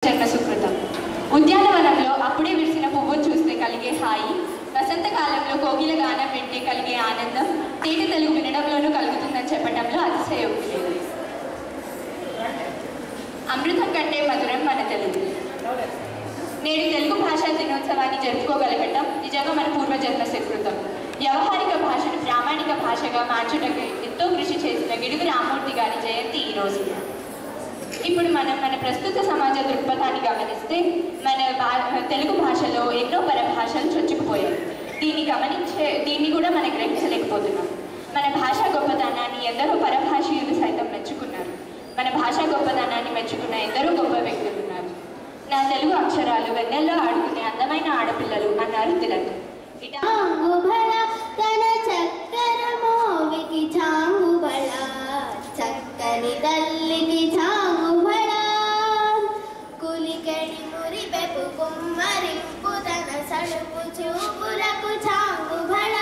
జన్మ సుకృతం. ఉద్యానవనంలో అప్పుడే విరిసిన పువ్వును చూస్తే కలిగే హాయి, వసంతకాలంలో కోకిల గానం వింటే కలిగే ఆనందం తేట తెలుగు వినడంలోనూ కలుగుతుందని చెప్పడంలో అతిశయోక్తి లేదు. అమృతం కంటే మధురం మన తెలుగు. నేడు తెలుగు భాషా దినోత్సవాన్ని జరుపుకోగలగటం నిజంగా మన పూర్వజన్మ సుకృతం. వ్యవహారిక భాషను ప్రామాణిక భాషగా మార్చుటకు ఎంతో కృషి చేసిన గిడుగు రామ్మూర్తి గారి జయంతి ఈరోజు. ఇప్పుడు మనం మన ప్రస్తుత సమాజ దృక్పథాన్ని గమనిస్తే మన తెలుగు భాషలో ఎన్నో పరభాషలు చొచ్చుకుపోయాయి. దీన్ని కూడా మనం గ్రహించలేకపోతున్నాం. మన భాషా గొప్పతనాన్ని ఎందరో పరభాషీయులు సైతం మెచ్చుకున్నారు. మన భాషా గొప్పతనాన్ని మెచ్చుకున్న ఎందరో గొప్ప వ్యక్తులు ఉన్నారు. నా తెలుగు అక్షరాలు వెన్నెల్లో ఆడుకునే అందమైన ఆడపిల్లలు అన్నారు తిలక్. చక్కని తల్లికి చాంగుబళ కులికెడి మురిపెపు కుమ్మరింపు తన సడుపు చూపులకు చాంగుబళ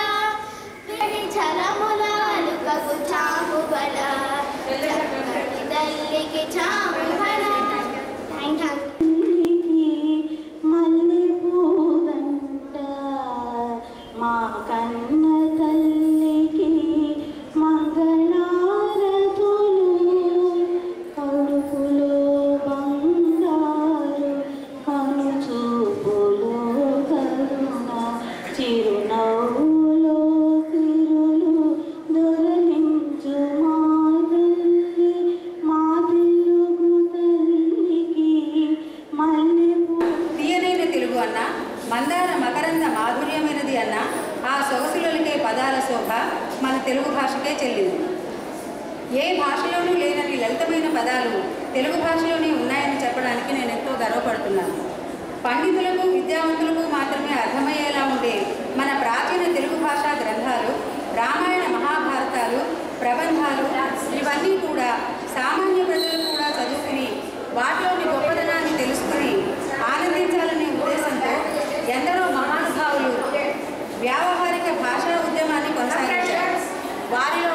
చలములాలుకకు చాంగుబళ చక్కని తల్లికి చాంగుబళ. మల్లె పూదంట మా కన్న తల్లికి మంగళారతులు కడుపులో బంగారు కనుచూపులో కరుణ చిరునవ్వులో తిరులు దొరలించు మా తెలుగు తల్లికి మల్లె తీయనైన తెలుగు అన్న, మందార మకరంద మాధుర్యమైనది అన్న, ఆ సొగసులకే పదాల శోభ మన తెలుగు భాషకే చెల్లింది. ఏ భాషలోనూ లేనని లలితమైన పదాలు తెలుగు భాషలోనే ఉన్నాయని చెప్పడానికి నేను ఎంతో గర్వపడుతున్నాను. పండితులకు విద్యావంతులకు మాత్రమే అర్థమయ్యేలా ఉండే మన ప్రాచీన తెలుగు భాషా గ్రంథాలు, రామాయణ మహాభారతాలు, ప్రబంధాలు ఇవన్నీ కూడా సామాన్య ప్రజలు కూడా చదువుకుని వాటిలోని గొప్పదనాన్ని తెలుసుకుని ఆనందించాలనే ఉద్దేశంతో ఎందరో మహానుభావులు వ్యావహారిక భాషా ఉద్యమాన్ని కొనసాగించారు. వారిలో